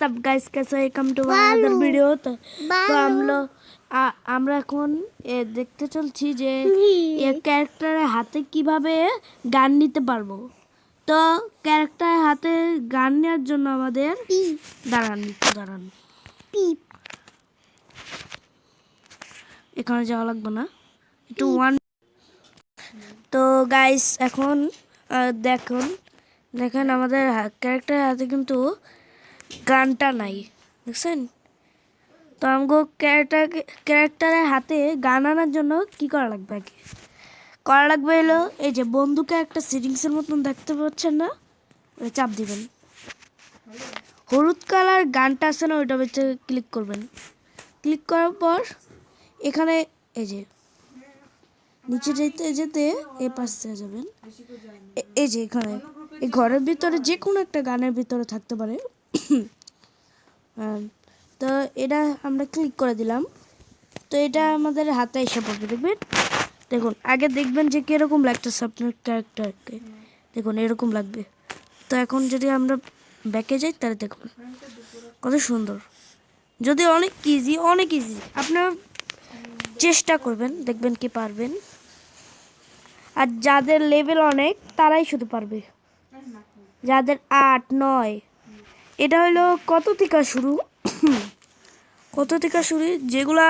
सब गाइस कैसे welcome to another video. তো আমরা এখন দেখতে চলছি যে এই ক্যারেক্টারের হাতে কিভাবে গান নিতে পারবো। তো ক্যারেক্টারের হাতে গান নেওয়ার জন্য আমাদের দাঁড়ান এখানে যাওয়া লাগবে না, একটু ওয়ান। তো গাইস এখন দেখেন আমাদের ক্যারেক্টারের হাতে কিন্তু গানটা নাই, দেখছেন? তো আমাকে ক্যারেক্টারের হাতে গান আনার জন্য কি করা লাগবে? হলো এই যে বন্দুকে একটা সিরিংসের মতন দেখতে পাচ্ছেন না, ওটা চাপ দিবেন। হলুদ কালার গানটা আছে না, ওইটা বেঁচে ক্লিক করবেন। ক্লিক করার পর এখানে এই যে নিচে যেতে এই পাশে যাবেন। এই যে এখানে এই ঘরের ভিতরে যে কোনো একটা গানের ভিতরে থাকতে পারে। তো এটা আমরা ক্লিক করে দিলাম। তো এটা আমাদের হাতে এসে পড়বে, দেখুন আগে দেখবেন যে কীরকম লাগতেছে আপনার ক্যারেক্টারকে। দেখুন এরকম লাগবে। তো এখন যদি আমরা ব্যাকে যাই তাহলে দেখুন কত সুন্দর। যদি অনেক ইজি আপনারা চেষ্টা করবেন, দেখবেন কি পারবেন। আর যাদের লেভেল অনেক তারাই শুধু পারবে, যাদের 8, 9। এটা হলো কত থেকে শুরু যেগুলা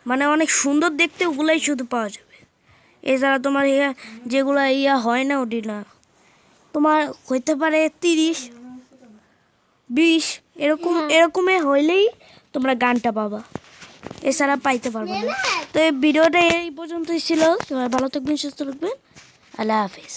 মানে অনেক সুন্দর দেখতে, ওগুলাই শুধু পাওয়া যাবে। এছাড়া তোমার যেগুলা হয় না, ওটি না। তোমার হইতে পারে 30, 20 এরকমই হইলেই তোমরা গানটা পাবা, এছাড়া পাইতে পারবে না। তো এই ভিডিওটা এই পর্যন্তই ছিল। সবাই ভালো থাকবেন, সুস্থ থাকবেন। আল্লাহ হাফেজ।